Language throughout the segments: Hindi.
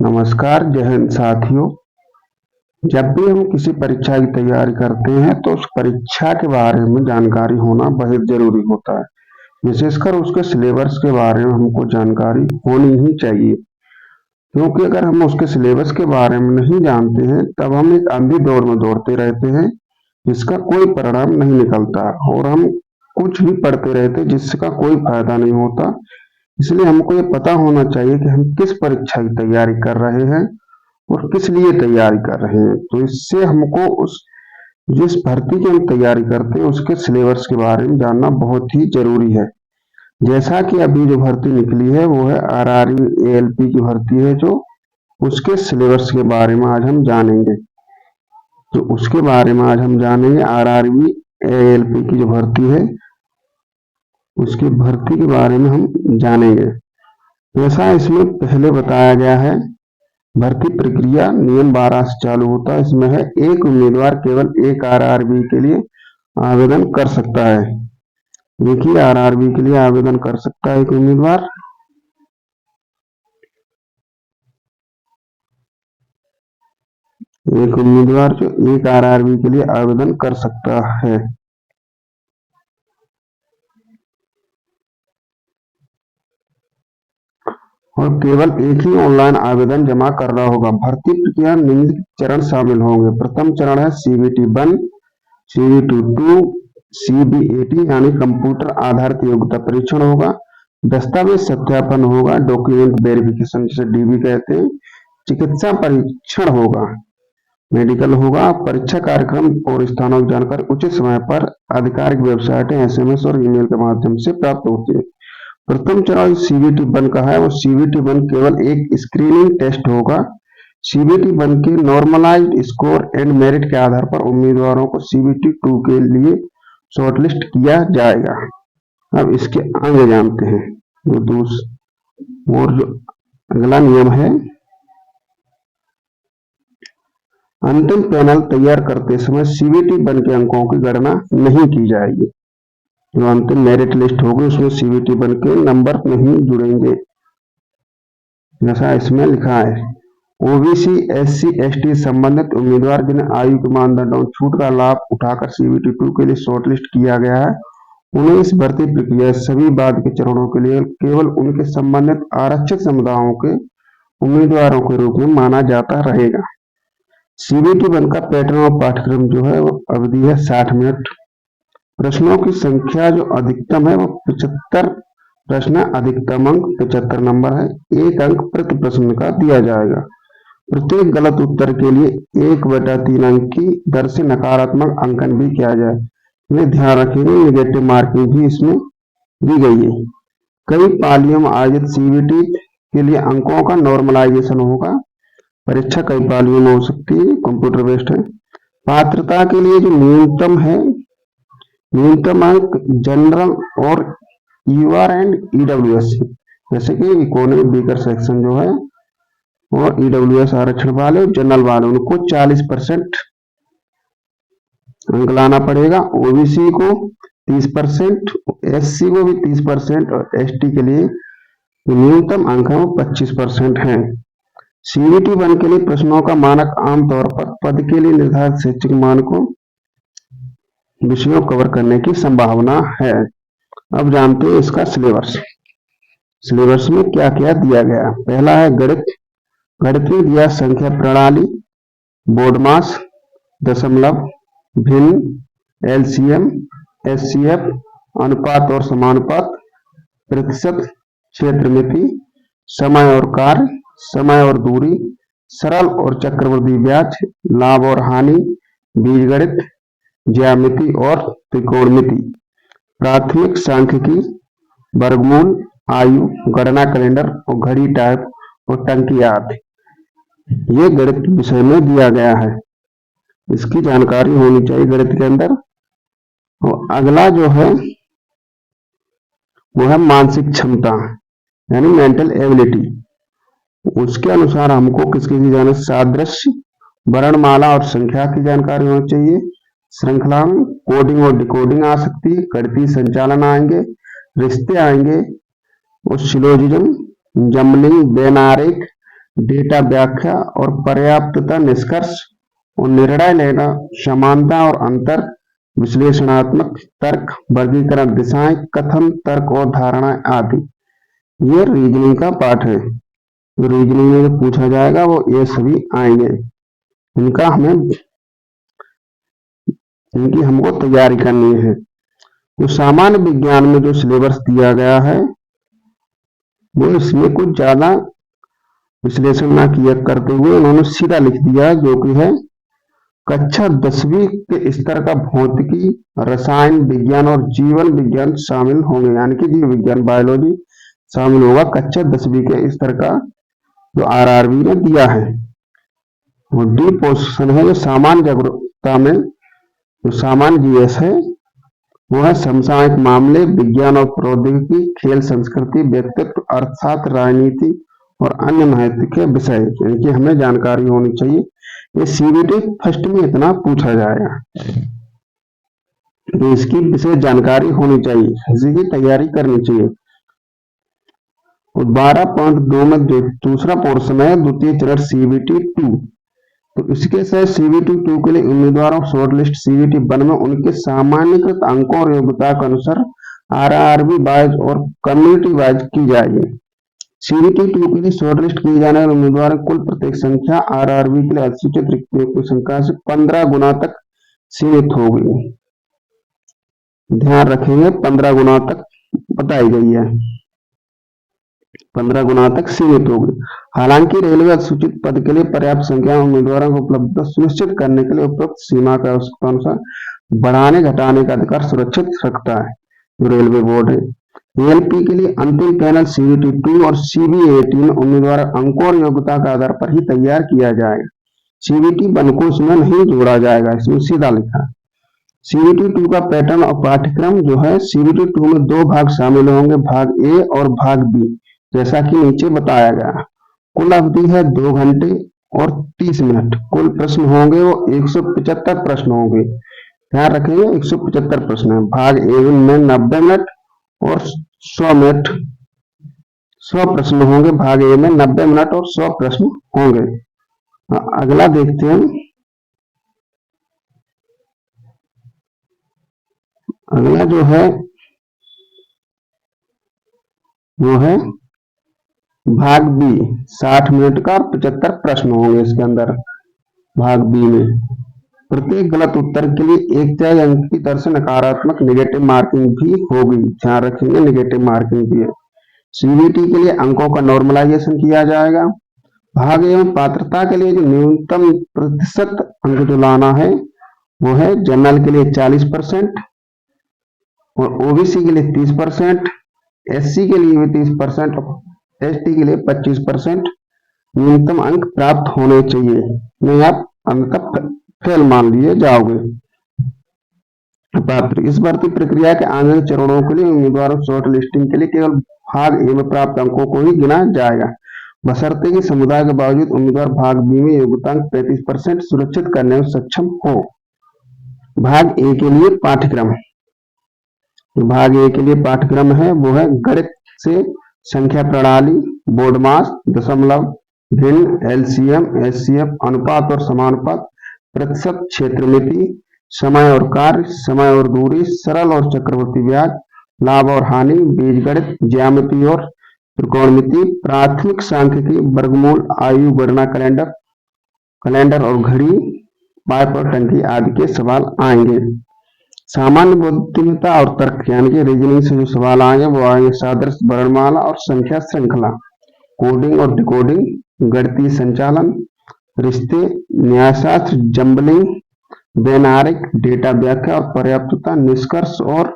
नमस्कार, जय हिंद साथियों। जब भी हम किसी परीक्षा की तैयारी करते हैं तो उस परीक्षा के बारे में जानकारी होना बहुत जरूरी होता है। विशेषकर उसके सिलेबस के बारे में हमको जानकारी होनी ही चाहिए, क्योंकि अगर हम उसके सिलेबस के बारे में नहीं जानते हैं तब हम एक अंधी दौड़ में दौड़ते रहते हैं जिसका कोई परिणाम नहीं निकलता, और हम कुछ भी पढ़ते रहते हैं जिसका कोई फायदा नहीं होता। इसलिए हमको ये पता होना चाहिए कि हम किस परीक्षा की तैयारी कर रहे हैं और किस लिए तैयारी कर रहे हैं। तो इससे हमको उस जिस भर्ती की हम तैयारी करते हैं उसके सिलेबस के बारे में जानना बहुत ही जरूरी है। जैसा कि अभी जो भर्ती निकली है वो है आरआरबी एएलपी की भर्ती है, जो उसके सिलेबस के बारे में आज हम जानेंगे। तो उसके बारे में आज हम जानेंगे आरआरबी एएलपी की जो भर्ती है उसकी भर्ती के बारे में हम जानेंगे। जैसा इसमें पहले बताया गया है, भर्ती प्रक्रिया नियम 12 से चालू होता है। इसमें है एक उम्मीदवार केवल एक आरआरबी के लिए आवेदन कर सकता है। एक ही आरआरबी के लिए आवेदन कर सकता है एक उम्मीदवार। एक उम्मीदवार जो एक आरआरबी के लिए आवेदन कर सकता है। और केवल एक ही ऑनलाइन आवेदन जमा करना होगा। भर्ती प्रक्रिया निम्नलिखित चरण शामिल होंगे। प्रथम चरण है सीबीटी 1, सीबीटी 2, सीबीएटी यानी कंप्यूटर आधारित योग्यता परीक्षण होगा। दस्तावेज सत्यापन होगा, डॉक्यूमेंट वेरिफिकेशन जिसे डीबी कहते हैं। चिकित्सा परीक्षण होगा, मेडिकल होगा। परीक्षा कार्यक्रम और स्थानों की जानकारी उचित समय पर आधिकारिक वेबसाइट, एसएमएस और ईमेल के माध्यम से प्राप्त होती है। प्रथम चरण सीबीटी 1 का है, वो सीबीटी 1 केवल एक स्क्रीनिंग टेस्ट होगा। सीबीटी 1 के नॉर्मलाइज्ड स्कोर एंड मेरिट के आधार पर उम्मीदवारों को सीबीटी 2 के लिए शॉर्टलिस्ट किया जाएगा। अब इसके आगे जानते हैं। और जो अगला नियम है, अंतिम पैनल तैयार करते समय सीबीटी 1 के अंकों की गणना नहीं की जाएगी। जो अंतिम मेरिट लिस्ट होगी उसमें सीबीटी 1 के नंबर नहीं जुड़ेंगे, जैसा इसमें लिखा है। ओबीसी, एससी, एसटी संबंधित उम्मीदवार जिन्हें आयु के मानदंडों छूट का लाभ उठाकर सीबीटी 2 के लिए शॉर्टलिस्ट किया गया है, उन्हें इस भर्ती प्रक्रिया सभी बाद के चरणों के लिए केवल उनके संबंधित आरक्षित समुदायों के उम्मीदवारों के रूप में माना जाता रहेगा। सीबीटी 1 का पैटर्न और पाठ्यक्रम जो है वो अवधि है 60 मिनट। प्रश्नों की संख्या जो अधिकतम है वो 75 प्रश्न, अधिकतम अंक 75 नंबर है। 1 अंक प्रति प्रश्न का दिया जाएगा। प्रत्येक गलत उत्तर के लिए 1/3 अंक की दर से नकारात्मक अंकन भी किया जाए। ये ध्यान रखेंगे, निगेटिव मार्किंग भी इसमें दी गई है। कई पालियों में आयोजित सीबीटी के लिए अंकों का नॉर्मलाइजेशन होगा। परीक्षा कई पालियों में हो सकती है, कंप्यूटर बेस्ड है। पात्रता के लिए जो न्यूनतम है, न्यूनतम अंक जनरल और यूआर एंड ईडब्ल्यूएस, जैसे कि इकोनॉमिक वीकर सेक्शन जो है और ईडब्ल्यूएस आरक्षण वाले, जनरल वाले, उनको 40% अंक लाना पड़ेगा। ओबीसी को 30%, एससी को भी 30% और एसटी के लिए न्यूनतम अंक है वो 25% है। सीबीटी 1 के लिए प्रश्नों का मानक आमतौर पर पद के लिए निर्धारित शैक्षिक मानकों विषयों कवर करने की संभावना है। अब जानते हैं इसका सिलेबस। सिलेबस में क्या क्या दिया गया। पहला है गणित। गणित में दिया संख्या प्रणाली, बोर्डमास, दशमलव, भिन्न, एलसीएम, एचसीएफ, अनुपात और समानुपात, प्रतिशत, क्षेत्रमिति, समय और कार्य, समय और दूरी, सरल और चक्रवृद्धि ब्याज, लाभ और हानि, बीजगणित, ज्यामिति और त्रिकोणमिति, प्राथमिक सांख्यिकी, वर्गमूल, आयु, गणना कैलेंडर और घड़ी टाइप और टंकी आदि। ये गणित विषय में दिया गया है, इसकी जानकारी होनी चाहिए गणित के अंदर। और अगला जो है वो है मानसिक क्षमता यानी मेंटल एबिलिटी। उसके अनुसार हमको किसकी की जाने, सादृश्य, वर्णमाला और संख्या की जानकारी होनी चाहिए। श्रृंखला में कोडिंग और डिकोडिंग आ सकती है, गणितीय संचालन आएंगे, रिश्ते आएंगे और सिलोजिज्म, जम्बलिंग, बेनारेक, डेटा व्याख्या और पर्याप्तता, निष्कर्ष और निर्णय लेना, समानता और अंतर, विश्लेषणात्मक तर्क, वर्गीकरण, दिशाएं, कथन, तर्क और धारणाएं आदि। ये रीजनिंग का पार्ट है। तो रीजनिंग में जो पूछा जाएगा वो ये सभी आएंगे। इनकी हमको तैयारी करनी है। तो सामान्य विज्ञान में जो सिलेबस दिया गया है वो इसमें कुछ ज्यादा विश्लेषण ना किया करते हुए उन्होंने सीधा लिख दिया, जो कि है कक्षा 10वीं के स्तर का भौतिकी, रसायन विज्ञान और जीवन विज्ञान शामिल होंगे, यानी कि जीव विज्ञान, बायोलॉजी शामिल होगा कक्षा 10वीं के स्तर का, जो आरआरबी ने दिया है। और डी पोर्शन है जो सामान्य जागरूकता में, जो सामान्य जीएस है वो है समसामयिक मामले, विज्ञान और प्रौद्योगिकी, खेल, संस्कृति, व्यक्तित्व, अर्थशास्त्र, राजनीति और अन्य महत्व के विषय, यानी कि हमें जानकारी होनी चाहिए। ये सीबीटी फर्स्ट में इतना पूछा जाएगा, तो इसकी विशेष जानकारी होनी चाहिए, इसी की तैयारी करनी चाहिए। और 12.2 में जो दूसरा पोर्शन है द्वितीय चरण सीबीटी 2, तो इसके साथ सीबीटी 2 के लिए उम्मीदवारों शॉर्ट लिस्ट सीबीटी 1 में उनके सामान्यकृत अंकों और योग्यता के अनुसार आरआरबी वाइज और कम्युनिटी वाइज की जाएगी। सीबीटी 2 के लिए शॉर्ट लिस्ट किए जाने वाले उम्मीदवारों की कुल प्रत्येक संख्या आरआरबी के लिए अधिसूचित रिक्तियों की संख्या से 15 गुना तक सीमित होगी। ध्यान रखेंगे 15 गुना तक बताई गई है, 15 गुना तक सीमित होगी। हालांकि रेलवे अधिसूचित पद के लिए पर्याप्त संख्या में उम्मीदवारों को उपलब्धता सुनिश्चित करने के लिए उपरोक्त सीमा का आवश्यकता अनुसार बढ़ाने घटाने का अधिकार सुरक्षित रखता है जो रेलवे बोर्ड है। एएलपी के लिए अंतिम पैनल सीबीटी 2 और सीबीएटी में उम्मीदवार अंकों और योग्यता के आधार पर ही तैयार किया जाएगा। सीबीटी 1 को इसमें नहीं जोड़ा जाएगा, इसमें सीधा लिखा है। सीबीटी 2 का पैटर्न और पाठ्यक्रम जो है, सीबीटी 2 में 2 भाग शामिल होंगे, भाग ए और भाग बी, जैसा कि नीचे बताया गया। कुल अवधि है 2 घंटे और 30 मिनट। कुल प्रश्न होंगे वो 175 प्रश्न होंगे, ध्यान रखेंगे 175 प्रश्न है। भाग ए में 90 मिनट और 100 मिनट, 100 प्रश्न होंगे। भाग ए में 90 मिनट और 100 प्रश्न होंगे। अगला देखते हैं। अगला जो है वो है भाग बी, 60 मिनट का 75 प्रश्न होंगे इसके अंदर। भाग बी में प्रत्येक गलत उत्तर के लिए एक तय अंक की तरफ से नकारात्मक नेगेटिव मार्किंग भी होगी, ध्यान रखेंगे नेगेटिव मार्किंग भी है। सीबीटी के लिए अंकों का नॉर्मलाइजेशन किया जाएगा। भाग ए में पात्रता के लिए जो न्यूनतम प्रतिशत अंक जो लाना है वो है जनरल के लिए 40% और ओबीसी के लिए 30%, एससी के लिए भी 30% और एसटी के लिए 25% न्यूनतम अंक प्राप्त होने चाहिए, नहीं आप अंत तक फेल मान लिए जाओगे। इस भर्ती प्रक्रिया के आगे चरणों के लिए उम्मीदवारों शॉर्ट लिस्टिंग के लिए केवल भाग ए में प्राप्त अंकों को ही गिना जाएगा, बशर्ते कि समुदाय के बावजूद उम्मीदवार भाग बी में योग्यतांक 35% सुरक्षित करने में सक्षम हो। भाग ए के लिए पाठ्यक्रम, भाग ए के लिए पाठ्यक्रम है वो है गणित से संख्या प्रणाली, बोर्ड मास, दशमलव, भिन्न, एलसीएम, एचसीएफ, अनुपात और समानुपात, प्रतिशत, क्षेत्रमिति, समय और कार्य, समय और दूरी, सरल और चक्रवर्ती ब्याज, लाभ और हानि, बीजगणित, ज्यामिति और त्रिकोणमिति, प्राथमिक सांख्यिकी, वर्गमूल, आयु गणना, कैलेंडर और घड़ी, पाइप और टंकी आदि के सवाल आएंगे। सामान्य बुद्धिमत्ता और तर्क यानी कि रीजनिंग से जो सवाल आएंगे वो आएंगे सादृश्य वर्णमाला और संख्या श्रृंखला, कोडिंग और डिकोडिंग, गणितीय संचालन, रिश्ते, न्यायशास्त्र, जंबलिंग, वैनारिक, डेटा व्याख्या और पर्याप्तता, निष्कर्ष और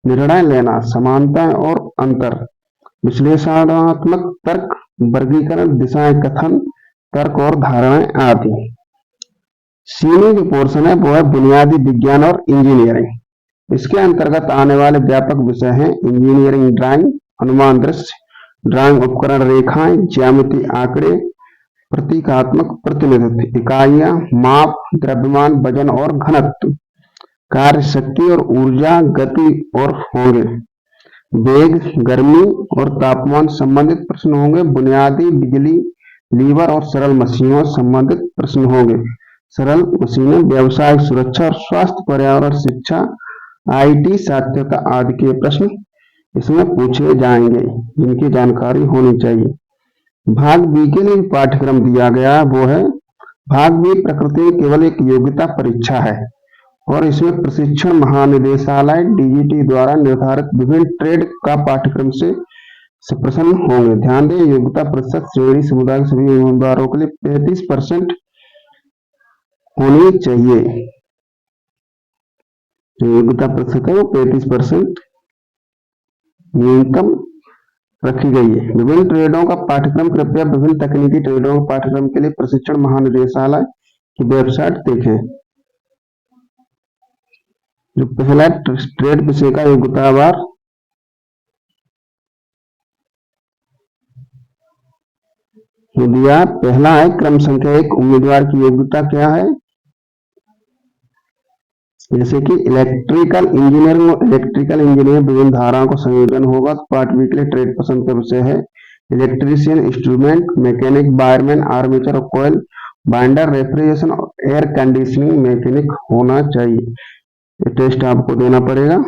निर्णय लेना, समानताएं और अंतर, विश्लेषणात्मक तर्क, वर्गीकरण, दिशाएं, कथन, तर्क और धारणाएं आदि। सीनियर जो पोर्शन है वो है बुनियादी विज्ञान और इंजीनियरिंग। इसके अंतर्गत आने वाले व्यापक विषय हैं इंजीनियरिंग ड्राइंग, अनुमान दृश्य, ड्राइंग उपकरण, रेखाएं, ज्यामिति, आंकड़े, प्रतीकात्मक प्रतिनिधित्व, इकाइयां, माप, द्रव्यमान, वजन और घनत्व, कार्य शक्ति और ऊर्जा, गति और होंगे, वेग, गर्मी और तापमान संबंधित प्रश्न होंगे, बुनियादी बिजली लीवर और सरल मशीनों से संबंधित प्रश्न होंगे। सरल मशीनें व्यवसायिक सुरक्षा और स्वास्थ्य, पर्यावरण, शिक्षा, आईटी, साक्षरता आदि के प्रश्न इसमें पूछे जाएंगे, जिनकी जानकारी होनी चाहिए। भाग बी के लिए पाठ्यक्रम दिया गया है वो है, भाग बी प्रकृति में केवल एक योग्यता परीक्षा है और इसमें प्रशिक्षण महानिदेशालय डीजीटी द्वारा निर्धारित विभिन्न ट्रेड का पाठ्यक्रम से प्रश्न होंगे। ध्यान दें, योग्यता प्रतिशत श्रेणी समुदाय के सभी उम्मीदवारों के लिए 35% होनी चाहिए। जो योग्यता प्रतिशत है वो 35% न्यूनतम रखी गई है। विभिन्न ट्रेडों का पाठ्यक्रम, कृपया विभिन्न तकनीकी ट्रेडों के पाठ्यक्रम के लिए प्रशिक्षण महानिदेशालय की वेबसाइट देखें। जो पहला ट्रेड विषय का योग्यतावार दिया, पहला है क्रम संख्या 1, उम्मीदवार की योग्यता क्या है, जैसे कि इलेक्ट्रिकल इंजीनियरिंग और इलेक्ट्रिकल इंजीनियर विभिन्न धाराओं का संयोजन होगा। तो पार्ट बी के लिए ट्रेड पसंद का विषय है electrician, instrument mechanic, wireman, armature और कॉइल बाइंडर, रेफ्रिजरेशन और एयर कंडीशनिंग मैकेनिक होना चाहिए। ये टेस्ट आपको देना पड़ेगा।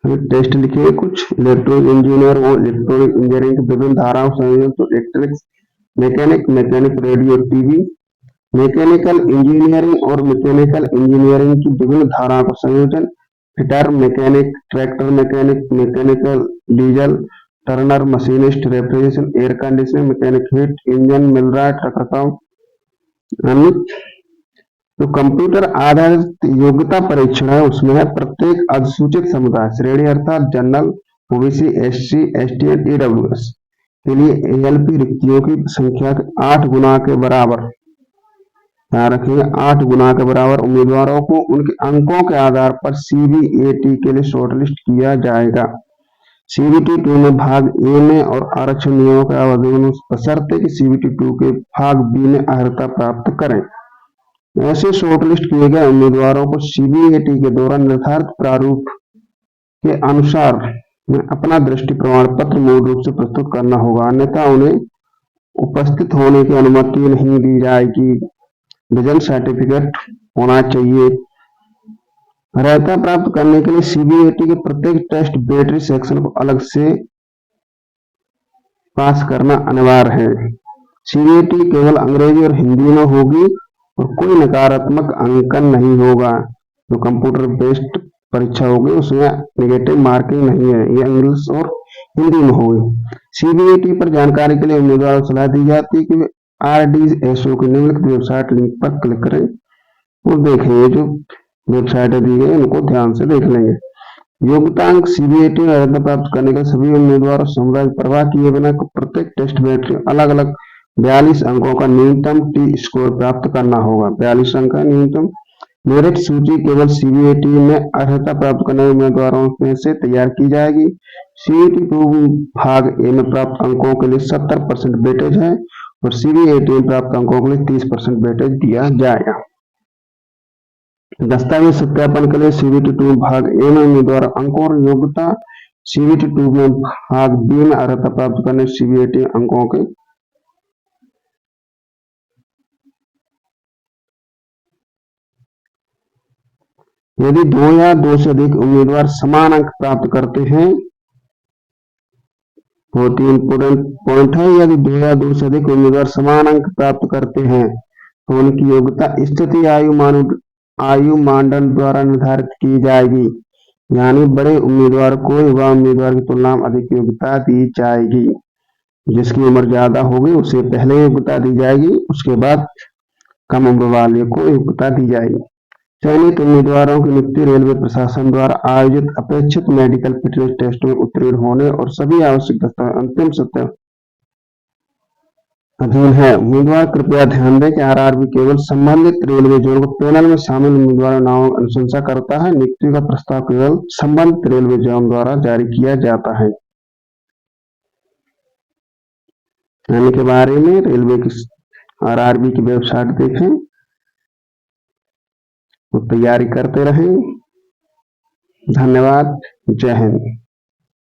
टेस्ट लिखिए कुछ, इलेक्ट्रॉनिक इंजीनियर और इलेक्ट्रॉनिक इंजीनियरिंग की विभिन्न धाराओं संयोजन, तो electrics, mechanic radio TV, mechanical engineering और मैकेनिकल इंजीनियरिंग की विभिन्न धाराओं का संयोजन, fitter mechanic, tractor mechanic, mechanical diesel turner, machinist, refrigeration, air conditioning mechanic, heat engine, millwright, रखरखाव। तो कंप्यूटर आधारित योग्यता परीक्षण है, उसमें है प्रत्येक अधिसूचित समुदाय श्रेणी अर्थात general, OBC, SC, ST and EWS के लिए एएलपी रिक्तियों की संख्या 8 गुना के बराबर, ध्यान रखिएगा 8 गुना के बराबर उम्मीदवारों को उनके अंकों के आधार पर सीबीएटी के लिए शॉर्टलिस्ट किया जाएगा। सीबीटी 2 में भाग ए में और आरक्षण नियमों के अवधि बशर्ते कि सीबीटी 2 के भाग बी में अर्हता प्राप्त करें। ऐसे शॉर्टलिस्ट किए गए उम्मीदवारों को सीबीएटी के दौरान निर्धारित प्रारूप के अनुसार में अपना दृष्टि प्रमाण पत्र मूल रूप से प्रस्तुत करना होगा, अन्यथा उन्हें उपस्थित होने की अनुमति नहीं दी जाएगी। विजन सर्टिफिकेट होना चाहिए। अर्हता प्राप्त करने के लिए सीबीएटी के प्रत्येक टेस्ट बैटरी सेक्शन को अलग से पास करना अनिवार्य है। सीबीएटी केवल अंग्रेजी और हिंदी में होगी और कोई नकारात्मक अंकन नहीं होगा। जो कंप्यूटर बेस्ड परीक्षा होगी उसमें नेगेटिव मार्किंग नहीं है, ये इंग्लिश और हिंदी में होगी। सीबीएटी पर जानकारी के लिए उम्मीदवारों को सलाह दी जाती है कि आरडीएसओ की निम्नलिखित वेबसाइट लिंक पर क्लिक करें और देखें। ये जो वेबसाइट दी गई इनको ध्यान से देख लेंगे। योग्यतांक सीबीएटी में अर्हता प्राप्त करने के सभी उम्मीदवारों समुदाय परवाह किए बिना प्रत्येक टेस्ट बैटरी अलग अलग 42 अंकों का न्यूनतम टी स्कोर प्राप्त करना होगा। 42 अंक का न्यूनतम। मेरिट सूची केवल सीबीएटी में अर्हता प्राप्त करने वाले उम्मीदवारों में से तैयार की जाएगी। सीबीएटी 2 भाग ए में प्राप्त अंकों के लिए 70% वेटेज है और सीबीएटी में प्राप्त अंकों के लिए 30% वेटेज दिया जाएगा। दस्तावेज सत्यापन के लिए सीबीएटी 2 भाग ए में उम्मीदवार अंकों और योग्यता, सीबीएटी 2 में भाग बी में अर्हता प्राप्त करने सीबीएटी अंकों के यदि 2 या 2 से अधिक उम्मीदवार समान अंक प्राप्त करते हैं, बहुत ही इंपोर्टेंट पॉइंट है, यदि 2 या 2 से अधिक उम्मीदवार समान अंक प्राप्त करते हैं तो उनकी योग्यता स्थिति आयु मानदंड द्वारा निर्धारित की जाएगी, यानी बड़े उम्मीदवार को युवा उम्मीदवार की तुलना में अधिक योग्यता दी जाएगी। जिसकी उम्र ज्यादा होगी उसे पहले योग्यता दी जाएगी, उसके बाद कम उम्र वाले को योग्यता दी जाएगी। चयनित उम्मीदवारों की नियुक्ति रेलवे प्रशासन द्वारा आयोजित अपेक्षित मेडिकल फिटनेस टेस्ट में उत्तीर्ण होने और सभी आवश्यक दस्तावेज अंतिम सत्य अधीन है। उम्मीदवार कृपया ध्यान दें कि आरआरबी केवल संबंधित रेलवे जोन को पैनल में शामिल उम्मीदवारों नामों की अनुशंसा करता है। नियुक्ति का प्रस्ताव केवल संबंधित रेलवे जोन द्वारा जारी किया जाता है। यानी के बारे में रेलवे की आरआरबी की वेबसाइट देखें तो तैयारी करते रहें। धन्यवाद। जय हिंद।